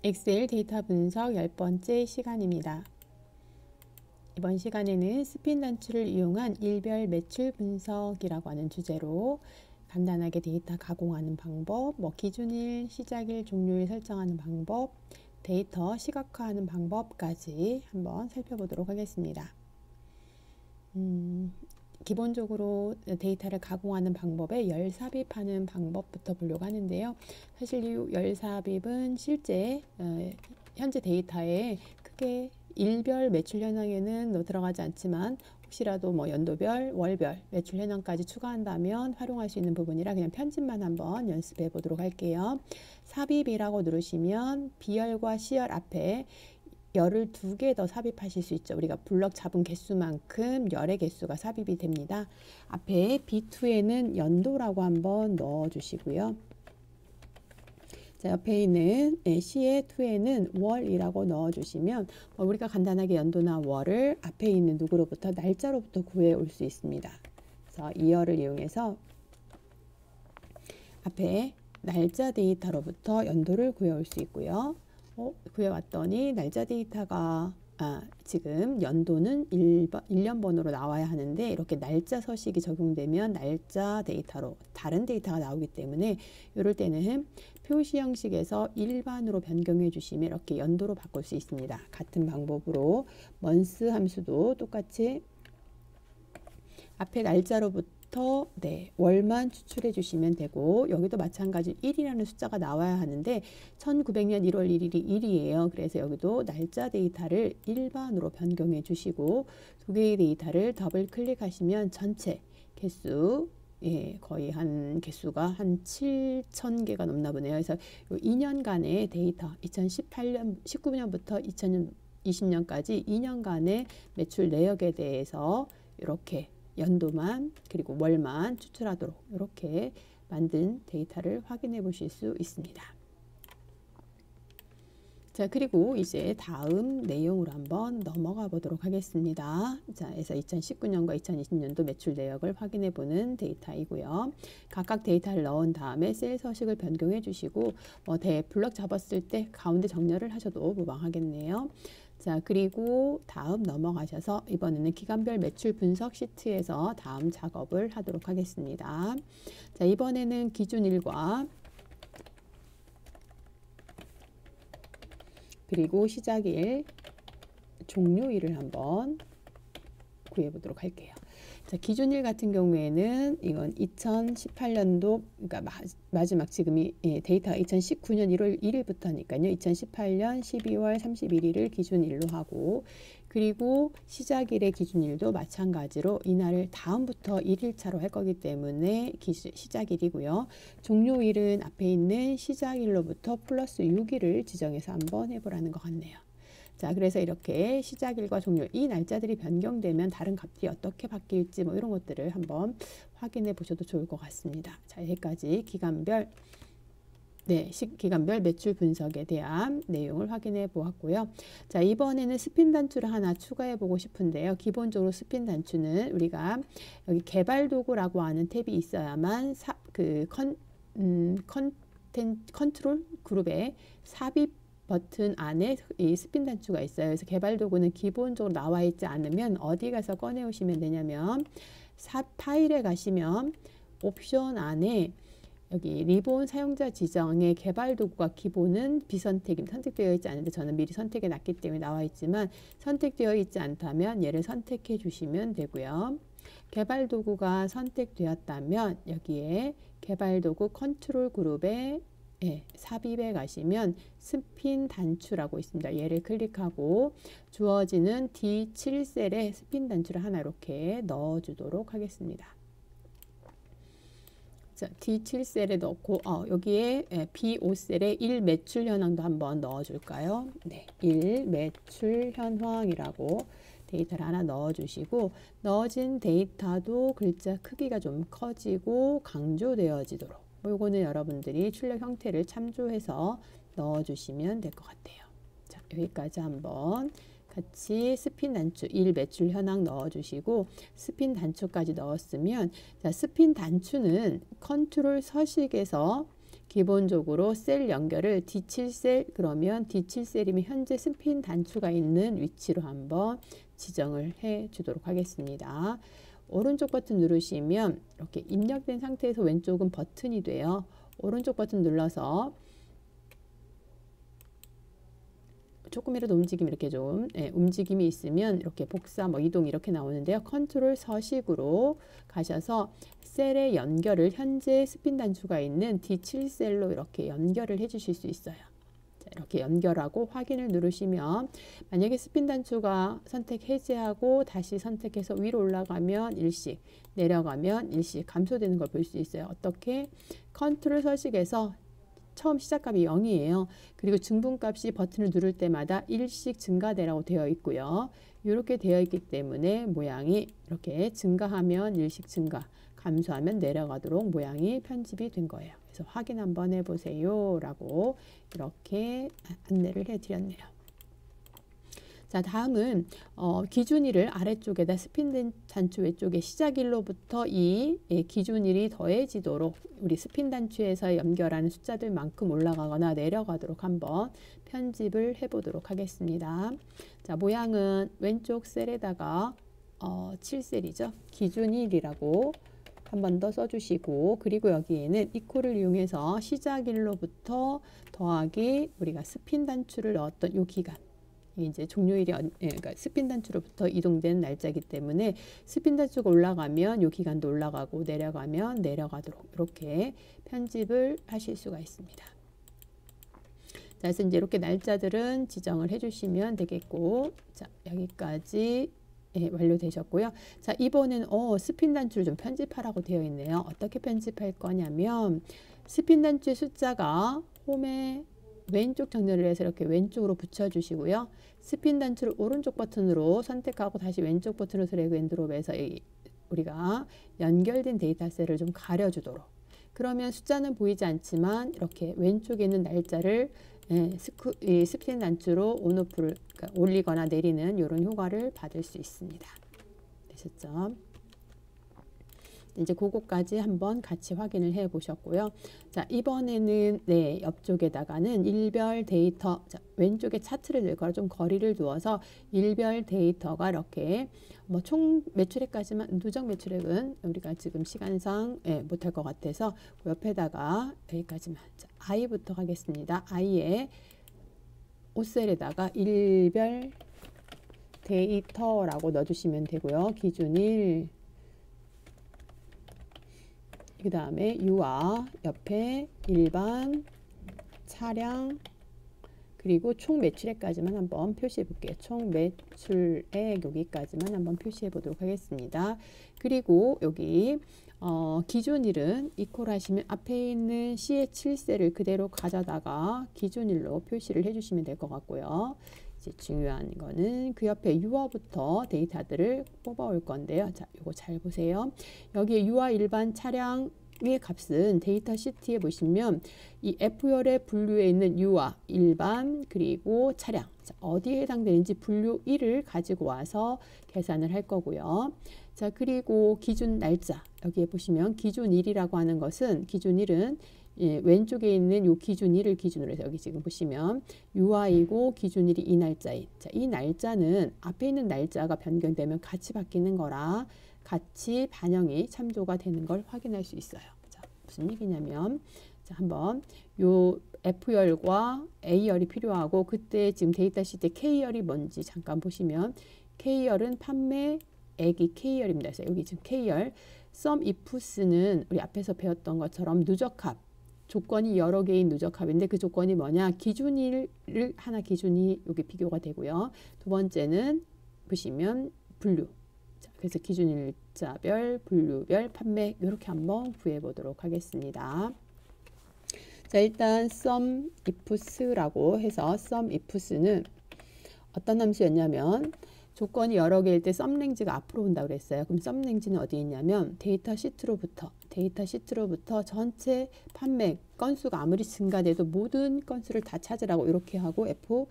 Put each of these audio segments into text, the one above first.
엑셀 데이터 분석 10번째 시간입니다. 이번 시간에는 스핀 단추를 이용한 일별 매출 분석이라고 하는 주제로 간단하게 데이터 가공하는 방법, 기준일, 시작일, 종료일 설정하는 방법, 데이터 시각화하는 방법까지 한번 살펴보도록 하겠습니다. 기본적으로 데이터를 가공하는 방법에 열 삽입하는 방법부터 보려고 하는데요. 사실 이 열 삽입은 실제 현재 데이터에 크게 일별 매출 현황에는 들어가지 않지만 혹시라도 연도별, 월별 매출 현황까지 추가한다면 활용할 수 있는 부분이라 그냥 편집만 한번 연습해 보도록 할게요. 삽입이라고 누르시면 B열과 C열 앞에 열을 2개 더 삽입하실 수 있죠. 우리가 블럭 잡은 개수만큼 열의 개수가 삽입이 됩니다. 앞에 B2에는 연도라고 한번 넣어주시고요. 자, 옆에 있는 C의 2에는 월이라고 넣어주시면 우리가 간단하게 연도나 월을 앞에 있는 누구로부터 날짜로부터 구해올 수 있습니다. 그래서 이 열을 이용해서 앞에 날짜 데이터로부터 연도를 구해올 수 있고요. 구해왔더니 날짜 데이터가 지금 연도는 1년 번호로 나와야 하는데 이렇게 날짜 서식이 적용되면 날짜 데이터로 다른 데이터가 나오기 때문에 이럴 때는 표시 형식에서 일반으로 변경해 주시면 이렇게 연도로 바꿀 수 있습니다. 같은 방법으로 month 함수도 똑같이 앞에 날짜로부터 월만 추출해 주시면 되고 여기도 마찬가지 1이라는 숫자가 나와야 하는데 1900년 1월 1일이 1이에요. 그래서 여기도 날짜 데이터를 일반으로 변경해 주시고 두 개의 데이터를 더블 클릭하시면 전체 개수 거의 개수가 한 7,000개가 넘나 보네요. 그래서 2년간의 데이터 19년부터 2020년까지 2년간의 매출 내역에 대해서 이렇게 연도만 그리고 월만 추출하도록 이렇게 만든 데이터를 확인해 보실 수 있습니다. 자, 그리고 이제 다음 내용으로 한번 넘어가 보도록 하겠습니다. 자, 그래서 2019년과 2020년도 매출 내역을 확인해 보는 데이터이고요. 각각 데이터를 넣은 다음에 셀 서식을 변경해 주시고 블럭 잡았을 때 가운데 정렬을 하셔도 무방하겠네요. 자, 그리고 다음 넘어가셔서 이번에는 기간별 매출 분석 시트에서 다음 작업을 하도록 하겠습니다. 자, 이번에는 기준일과 그리고 시작일, 종료일을 한번 구해보도록 할게요. 자, 기준일 같은 경우에는 이건 2018년도 그러니까 마지막 지금이 데이터가 2019년 1월 1일부터니까요. 2018년 12월 31일을 기준일로 하고 그리고 시작일의 기준일도 마찬가지로 이날을 다음부터 1일차로 할 거기 때문에 시작일이고요. 종료일은 앞에 있는 시작일로부터 플러스 6일을 지정해서 한번 해보라는 것 같네요. 자, 그래서 이렇게 시작일과 종료 이 날짜들이 변경되면 다른 값들이 어떻게 바뀔지 이런 것들을 한번 확인해 보셔도 좋을 것 같습니다. 자, 여기까지 기간별 매출 분석에 대한 내용을 확인해 보았고요. 자, 이번에는 스핀 단추를 하나 추가해 보고 싶은데요. 기본적으로 스핀 단추는 우리가 여기 개발 도구라고 하는 탭이 있어야만 컨트롤 그룹에 삽입 버튼 안에 이 스핀 단추가 있어요. 그래서 개발 도구는 기본적으로 나와 있지 않으면 어디 가서 꺼내 오시면 되냐면 파일에 가시면 옵션 안에 여기 리본 사용자 지정의 개발 도구가 기본은 선택되어 있지 않은데 저는 미리 선택해 놨기 때문에 나와 있지만 선택되어 있지 않다면 얘를 선택해 주시면 되고요. 개발 도구가 선택되었다면 여기에 개발 도구 컨트롤 그룹에 삽입에 가시면 스핀 단추라고 있습니다. 얘를 클릭하고 주어지는 D7셀에 스핀 단추를 하나 이렇게 넣어주도록 하겠습니다. 자, D7셀에 넣고 여기에 B5셀에 1 매출 현황도 한번 넣어줄까요? 네, 1 매출 현황이라고 데이터를 하나 넣어주시고 넣어진 데이터도 글자 크기가 좀 커지고 강조되어지도록 요거는 여러분들이 출력 형태를 참조해서 넣어주시면 될 것 같아요. 자, 여기까지 한번 같이 스핀 단추 1 매출 현황 넣어주시고 스핀 단추까지 넣었으면 자, 스핀 단추는 컨트롤 서식에서 기본적으로 셀 연결을 D7셀 그러면 D7셀이면 현재 스핀 단추가 있는 위치로 한번 지정을 해 주도록 하겠습니다. 오른쪽 버튼 누르시면 이렇게 입력된 상태에서 왼쪽은 버튼이 돼요. 오른쪽 버튼 눌러서 조금이라도 움직임 이렇게 좀 움직임이 있으면 이렇게 복사 이동 이렇게 나오는데요. 컨트롤 서식으로 가셔서 셀의 연결을 현재 스핀 단추가 있는 D7셀로 이렇게 연결을 해 주실 수 있어요. 자, 이렇게 연결하고 확인을 누르시면 만약에 스핀 단추가 선택 해제하고 다시 선택해서 위로 올라가면 일씩 내려가면 일씩 감소되는 걸 볼 수 있어요. 어떻게? 컨트롤 서식에서 처음 시작값이 0이에요. 그리고 증분값이 버튼을 누를 때마다 일씩 증가되라고 되어 있고요. 이렇게 되어 있기 때문에 모양이 이렇게 증가하면 일씩 증가, 감소하면 내려가도록 모양이 편집이 된 거예요. 그래서 확인 한번 해보세요 라고 이렇게 안내를 해드렸네요. 자, 다음은 기준일을 아래쪽에다 스핀 단추 외쪽에 시작일로부터 이 기준일이 더해지도록 우리 스핀 단추에서 연결하는 숫자들만큼 올라가거나 내려가도록 한번 편집을 해보도록 하겠습니다. 자, 모양은 왼쪽 셀에다가 7셀이죠. 기준일이라고 한 번 더 써주시고, 그리고 여기에는 이퀄을 이용해서 시작일로부터 더하기 우리가 스핀 단추를 넣었던 요 기간, 이제 종료일이 그러니까 스핀 단추로부터 이동된 날짜이기 때문에 스핀 단추가 올라가면 요 기간도 올라가고 내려가면 내려가도록 이렇게 편집을 하실 수가 있습니다. 자, 그래서 이제 이렇게 날짜들은 지정을 해주시면 되겠고, 자, 여기까지 완료되셨고요. 자, 이번엔 스핀 단추를 좀 편집하라고 되어 있네요. 어떻게 편집할 거냐면 스핀 단추의 숫자가 홈에 왼쪽 정렬을 해서 이렇게 왼쪽으로 붙여주시고요. 스핀 단추를 오른쪽 버튼으로 선택하고 다시 왼쪽 버튼으로 드래그 앤 드롭해서 우리가 연결된 데이터 셀을 좀 가려주도록. 그러면 숫자는 보이지 않지만 이렇게 왼쪽에 있는 날짜를 스핀 단추로 온오프를 그러니까 올리거나 내리는 이런 효과를 받을 수 있습니다. 되셨죠? 이제 그거까지 한번 같이 확인을 해 보셨고요. 자, 이번에는 옆쪽에다가는 일별 데이터, 자, 왼쪽에 차트를 낼 거라 좀 거리를 두어서 일별 데이터가 이렇게 총 매출액까지만, 누적 매출액은 우리가 지금 시간상 못할 것 같아서 그 옆에다가 여기까지만. 자, I부터 가겠습니다. I에 5셀에다가 일별 데이터라고 넣어주시면 되고요. 기준일, 그 다음에 유아, 옆에 일반, 차량, 그리고 총 매출액까지만 한번 표시해 볼게요. 총 매출액 여기까지만 한번 표시해 보도록 하겠습니다. 그리고 여기 기준일은 이퀄 하시면 앞에 있는 C의 7셀을 그대로 가져다가 기준일로 표시를 해주시면 될 것 같고요. 이제 중요한 거는 그 옆에 유아부터 데이터들을 뽑아올 건데요. 자, 이거 잘 보세요. 여기에 유아 일반 차량의 값은 데이터 시트에 보시면 이 F열의 분류에 있는 유아, 일반, 그리고 차량, 자, 어디에 해당되는지 분류 1을 가지고 와서 계산을 할 거고요. 자, 그리고 기준 날짜, 여기에 보시면 기준일이라고 하는 것은, 기준일은 왼쪽에 있는 요 기준일을 기준으로 해서 여기 지금 보시면 유아이고 기준일이 이 날짜인, 자, 이 날짜는 앞에 있는 날짜가 변경되면 같이 바뀌는 거라 같이 반영이 참조가 되는 걸 확인할 수 있어요. 자, 무슨 얘기냐면, 자, 한번 요 F열과 A열이 필요하고, 그때 지금 데이터 시트에 K열이 뭔지 잠깐 보시면 K열은 판매액이 K열입니다. 그래서 여기 지금 K열, sum ifs는 우리 앞에서 배웠던 것처럼 누적합, 조건이 여러 개인 누적합인데 그 조건이 뭐냐? 기준일을 하나 기준이 여기 비교가 되고요. 두 번째는 보시면 분류. 자, 그래서 기준일자별, 분류별, 판매 이렇게 한번 구해 보도록 하겠습니다. 자, 일단 sum ifs라고 해서 sum ifs는 어떤 함수였냐면 조건이 여러 개일 때 썸랭지가 앞으로 온다고 그랬어요. 그럼 썸랭지는 어디 있냐면 데이터 시트로부터 전체 판매 건수가 아무리 증가돼도 모든 건수를 다 찾으라고 이렇게 하고 F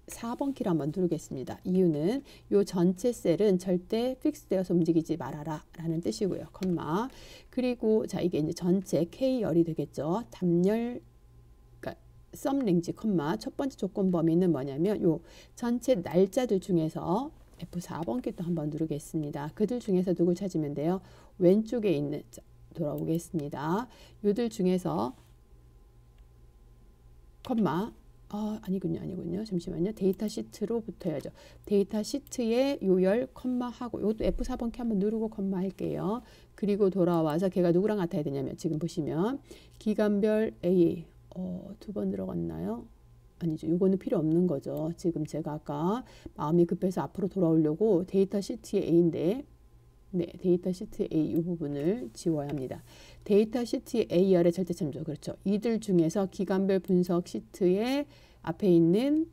4번 키를 한번 누르겠습니다. 이유는 요 전체 셀은 절대 픽스되어서 움직이지 말아라 라는 뜻이고요. 컴마. 그리고 자 이게 이제 전체 K열이 되겠죠. 답열 그러니까 썸 랭지 컴마. 첫 번째 조건 범위는 뭐냐면 요 전체 날짜들 중에서 F4번 키 또 한번 누르겠습니다. 그들 중에서 누굴 찾으면 돼요? 왼쪽에 있는 자, 돌아오겠습니다. 요들 중에서 컴마 아니군요. 잠시만요. 데이터 시트로 붙어야죠. 데이터 시트에 요열 컴마 하고 이것도 F4번 키 한번 누르고 컴마 할게요. 그리고 돌아와서 걔가 누구랑 같아야 되냐면 지금 보시면 기간별 A 두 번 들어갔나요? 아니죠. 요거는 필요 없는 거죠. 지금 제가 아까 마음이 급해서 앞으로 돌아오려고 데이터 시트의 A인데 네, 데이터 시트 A 이 부분을 지워야 합니다. 데이터 시트 A열의 절대 참조. 그렇죠. 이들 중에서 기간별 분석 시트의 앞에 있는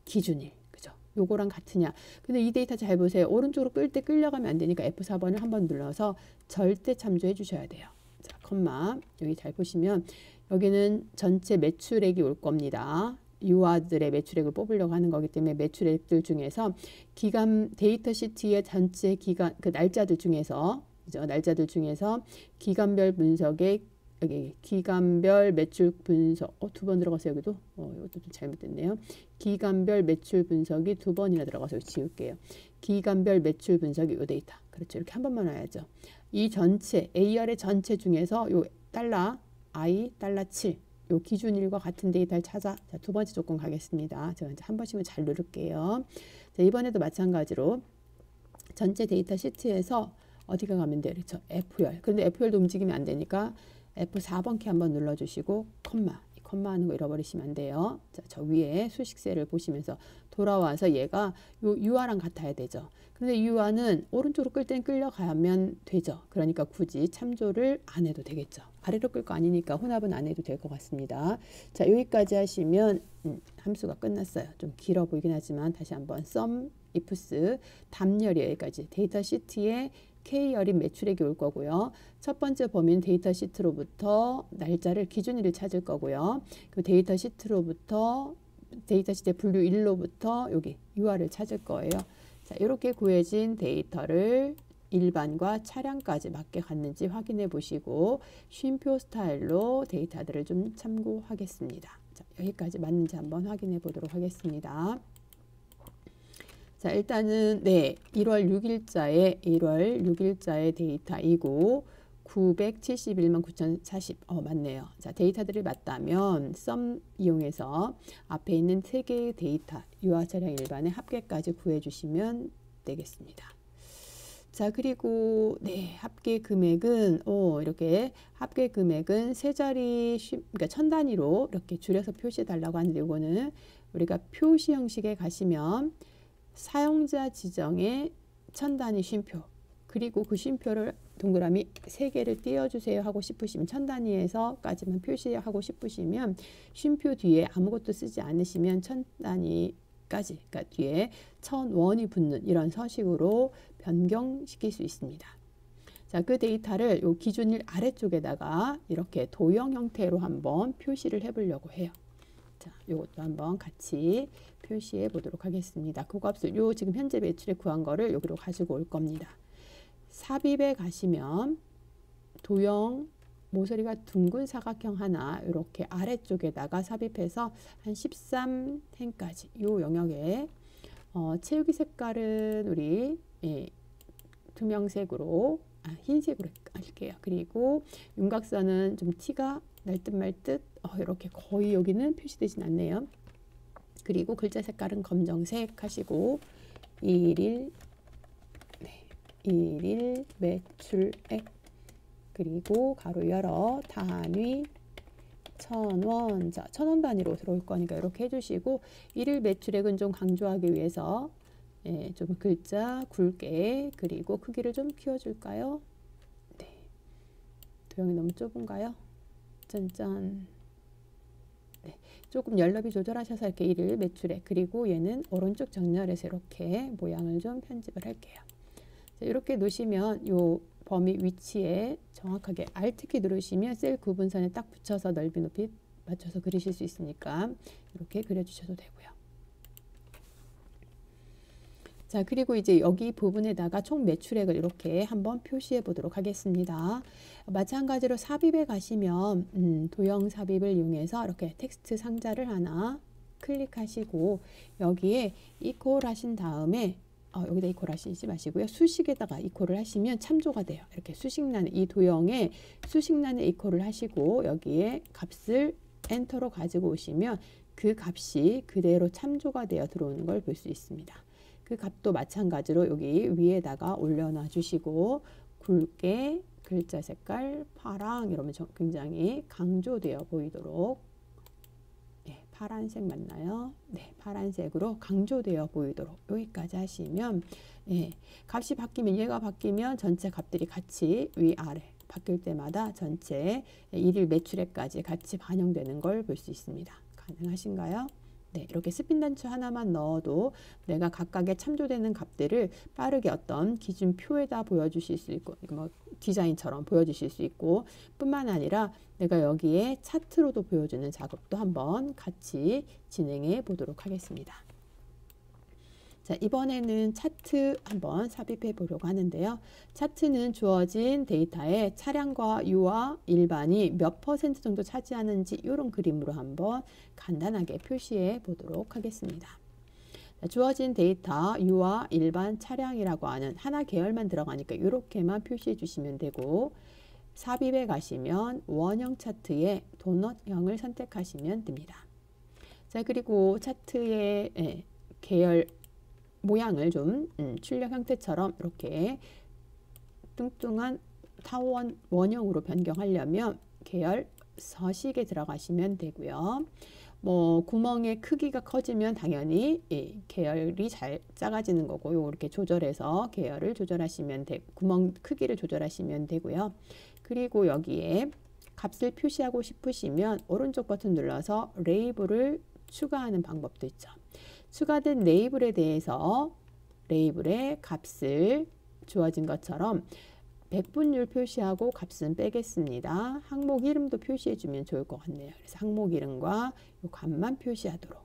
기준일. 그죠? 요거랑 같으냐. 근데 이 데이터 잘 보세요. 오른쪽으로 끌 때 끌려가면 안 되니까 F4번을 한번 눌러서 절대 참조해 주셔야 돼요. 자, 컴마. 여기 잘 보시면 여기는 전체 매출액이 올 겁니다. 유아들의 매출액을 뽑으려고 하는 거기 때문에 매출액들 중에서 기간 데이터 시트의 전체 기간 그 날짜들 중에서 그죠? 날짜들 중에서 기간별 분석의 여기 기간별 매출 분석 두 번 들어가서 여기도 이것도 좀 잘못됐네요. 기간별 매출 분석이 두 번이나 들어가서 지울게요. 기간별 매출 분석이 요 데이터 그렇죠. 이렇게 한 번만 와야죠. 이 전체 A열의 전체 중에서 요 달러 I 달러 7 요 기준일과 같은 데이터를 찾아. 자, 두 번째 조건 가겠습니다. 제가 이제 한 번씩은 잘 누를게요. 자, 이번에도 마찬가지로 전체 데이터 시트에서 어디가 가면 돼요? 그렇죠. F열. 그런데 F열도 움직이면 안 되니까 F4번 키 한번 눌러주시고 컴마. 컴마 하는 거 잃어버리시면 안 돼요. 자, 저 위에 수식셀을 보시면서 돌아와서 얘가 요 유아랑 같아야 되죠. 근데 유아는 오른쪽으로 끌 땐 끌려가면 되죠. 그러니까 굳이 참조를 안 해도 되겠죠. 아래로 끌 거 아니니까 혼합은 안 해도 될 것 같습니다. 자, 여기까지 하시면 함수가 끝났어요. 좀 길어 보이긴 하지만 다시 한번 sum ifs 답열이 여기까지 데이터 시트에 K열인 매출액이 올 거고요. 첫 번째 범위는 데이터 시트로부터 날짜를 기준일을 찾을 거고요. 그 데이터 시트로부터 데이터 시트 분류 1로부터 여기 UR을 찾을 거예요. 자, 이렇게 구해진 데이터를 일반과 차량까지 맞게 갔는지 확인해 보시고 쉼표 스타일로 데이터들을 좀 참고하겠습니다. 자, 여기까지 맞는지 한번 확인해 보도록 하겠습니다. 자, 일단은 네, 1월 6일자의 데이터이고 971만 9,040 맞네요. 자, 데이터들이 맞다면 썸 이용해서 앞에 있는 세 개의 데이터 유아 차량 일반의 합계까지 구해 주시면 되겠습니다. 자, 그리고 네, 합계 금액은 이렇게 합계 금액은 세 자리 그러니까 천 단위로 이렇게 줄여서 표시해 달라고 하는데 이거는 우리가 표시 형식에 가시면 사용자 지정의 천 단위 쉼표 그리고 그 쉼표를 동그라미 3개를 띄워주세요 하고 싶으시면 천 단위에서까지만 표시하고 싶으시면 쉼표 뒤에 아무것도 쓰지 않으시면 천 단위까지 그러니까 뒤에 1000원이 붙는 이런 서식으로 변경시킬 수 있습니다. 자, 그 데이터를 요 기준일 아래쪽에다가 이렇게 도형 형태로 한번 표시를 해보려고 해요. 자, 요것도 한번 같이 표시해 보도록 하겠습니다. 그 값을 요 지금 현재 매출액 구한 거를 여기로 가지고 올 겁니다. 삽입에 가시면 도형 모서리가 둥근 사각형 하나 이렇게 아래쪽에다가 삽입해서 한 13행까지 요 영역에 채우기 색깔은 우리 투명색으로 흰색으로 할게요. 그리고 윤곽선은 좀 티가 날 듯 말 듯 이렇게 거의 여기는 표시되진 않네요. 그리고 글자 색깔은 검정색 하시고 일일 매출액 그리고 가로 열어 단위 1000원. 자, 1000원 단위로 들어올 거니까 이렇게 해주시고 일일 매출액은 좀 강조하기 위해서 좀 글자 굵게 그리고 크기를 좀 키워줄까요? 네, 도형이 너무 좁은가요? 짠짠. 네, 조금 열너비 조절하셔서 이렇게 일일 매출액 그리고 얘는 오른쪽 정렬해서 이렇게 모양을 좀 편집을 할게요. 자, 이렇게 놓으시면 요 범위 위치에 정확하게 Alt키 누르시면 셀 구분선에 딱 붙여서 넓이 높이 맞춰서 그리실 수 있으니까 이렇게 그려주셔도 되고요. 자, 그리고 이제 여기 부분에다가 총 매출액을 이렇게 한번 표시해 보도록 하겠습니다. 마찬가지로 삽입에 가시면 도형 삽입을 이용해서 이렇게 텍스트 상자를 하나 클릭하시고 여기에 이퀄 하신 다음에 여기다 이퀄 하시지 마시고요. 수식에다가 이퀄을 하시면 참조가 돼요. 이렇게 수식란, 이 도형에 수식란에 이퀄을 하시고 여기에 값을 엔터로 가지고 오시면 그 값이 그대로 참조가 되어 들어오는 걸 볼 수 있습니다. 그 값도 마찬가지로 여기 위에다가 올려놔 주시고 굵게 글자 색깔 파랑 이러면 굉장히 강조되어 보이도록 파란색 맞나요? 네, 파란색으로 강조되어 보이도록 여기까지 하시면 값이 바뀌면 얘가 바뀌면 전체 값들이 같이 위아래 바뀔 때마다 전체 일일 매출액까지 같이 반영되는 걸 볼 수 있습니다. 가능하신가요? 네, 이렇게 스핀 단추 하나만 넣어도 내가 각각의 참조되는 값들을 빠르게 어떤 기준표에다 보여주실 수 있고 뭐 디자인처럼 보여주실 수 있고 뿐만 아니라 내가 여기에 차트로도 보여주는 작업도 한번 같이 진행해 보도록 하겠습니다. 자, 이번에는 차트 한번 삽입해 보려고 하는데요. 차트는 주어진 데이터에 차량과 유와 일반이 몇 % 정도 차지하는지 이런 그림으로 한번 간단하게 표시해 보도록 하겠습니다. 자, 주어진 데이터 유와 일반 차량이라고 하는 하나 계열만 들어가니까 이렇게만 표시해 주시면 되고 삽입에 가시면 원형 차트에 도넛형을 선택하시면 됩니다. 자, 그리고 차트의 계열 모양을 좀 출력 형태처럼 이렇게 뚱뚱한 타원 원형으로 변경하려면 계열 서식에 들어가시면 되고요. 뭐 구멍의 크기가 커지면 당연히 계열이 잘 작아지는 거고 이렇게 조절해서 계열을 조절하시면 구멍 크기를 조절하시면 되고요. 그리고 여기에 값을 표시하고 싶으시면 오른쪽 버튼 눌러서 레이블을 추가하는 방법도 있죠. 추가된 레이블에 대해서 레이블의 값을 주어진 것처럼 백분율 표시하고 값은 빼겠습니다. 항목 이름도 표시해 주면 좋을 것 같네요. 그래서 항목 이름과 요 값만 표시하도록.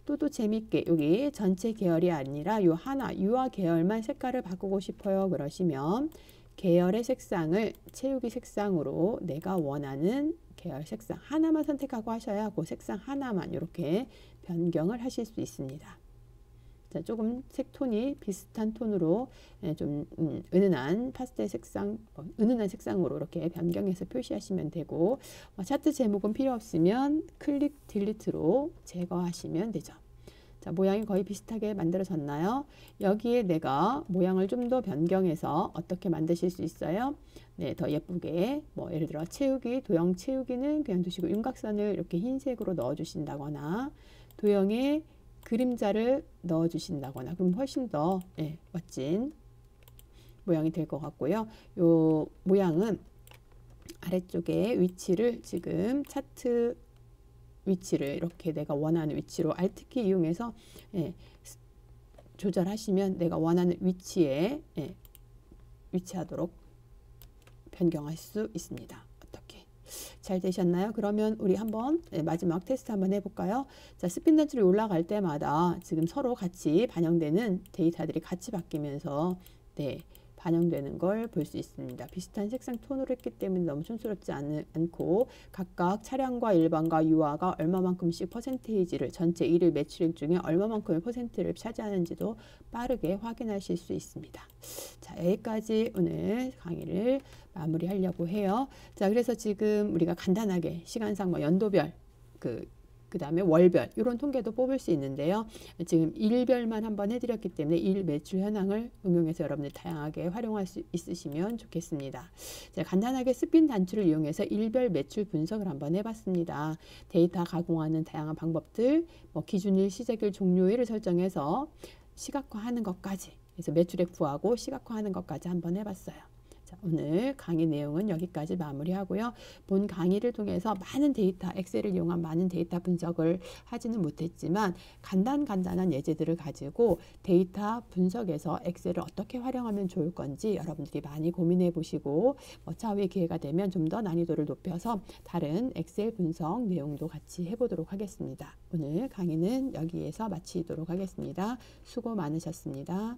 또 재밌게 여기 전체 계열이 아니라 요 하나 유화 계열만 색깔을 바꾸고 싶어요. 그러시면 계열의 색상을 채우기 색상으로 내가 원하는 계열 색상 하나만 선택하고 하셔야 그 색상 하나만 이렇게 변경을 하실 수 있습니다. 자, 조금 색톤이 비슷한 톤으로 좀 은은한 파스텔 색상, 은은한 색상으로 이렇게 변경해서 표시하시면 되고 차트 제목은 필요 없으면 클릭 딜리트로 제거하시면 되죠. 자, 모양이 거의 비슷하게 만들어졌나요? 여기에 내가 모양을 좀 더 변경해서 어떻게 만드실 수 있어요? 네, 더 예쁘게 뭐 예를 들어 채우기, 도형 채우기는 그냥 두시고 윤곽선을 이렇게 흰색으로 넣어 주신다거나 도형에 그림자를 넣어 주신다거나 그럼 훨씬 더 멋진 모양이 될 것 같고요. 요 모양은 아래쪽에 위치를 지금 차트 위치를 이렇게 내가 원하는 위치로 Alt키 이용해서 조절하시면 내가 원하는 위치에 위치하도록 변경할 수 있습니다. 어떻게 잘 되셨나요? 그러면 우리 한번 마지막 테스트 한번 해볼까요? 자, 스핀 단추로 올라갈 때마다 지금 서로 같이 반영되는 데이터들이 같이 바뀌면서 반영되는 걸 볼 수 있습니다. 비슷한 색상 톤으로 했기 때문에 너무 촌스럽지 않고 각각 차량과 일반과 유아가 얼마만큼씩 퍼센테이지를 전체 일일 매출액 중에 얼마만큼의 퍼센트를 차지하는지도 빠르게 확인하실 수 있습니다. 자, 여기까지 오늘 강의를 마무리하려고 해요. 자, 그래서 지금 우리가 간단하게 시간상 뭐 연도별 그 다음에 월별 이런 통계도 뽑을 수 있는데요. 지금 일별만 한번 해드렸기 때문에 일 매출 현황을 응용해서 여러분들 다양하게 활용할 수 있으시면 좋겠습니다. 자, 간단하게 스핀 단추를 이용해서 일별 매출 분석을 한번 해봤습니다. 데이터 가공하는 다양한 방법들, 뭐 기준일, 시작일, 종료일을 설정해서 시각화하는 것까지, 그래서 매출액 구하고 시각화하는 것까지 한번 해봤어요. 오늘 강의 내용은 여기까지 마무리하고요. 본 강의를 통해서 많은 데이터, 엑셀을 이용한 많은 데이터 분석을 하지는 못했지만 간단한 예제들을 가지고 데이터 분석에서 엑셀을 어떻게 활용하면 좋을 건지 여러분들이 많이 고민해 보시고 차후에 기회가 되면 좀 더 난이도를 높여서 다른 엑셀 분석 내용도 같이 해보도록 하겠습니다. 오늘 강의는 여기에서 마치도록 하겠습니다. 수고 많으셨습니다.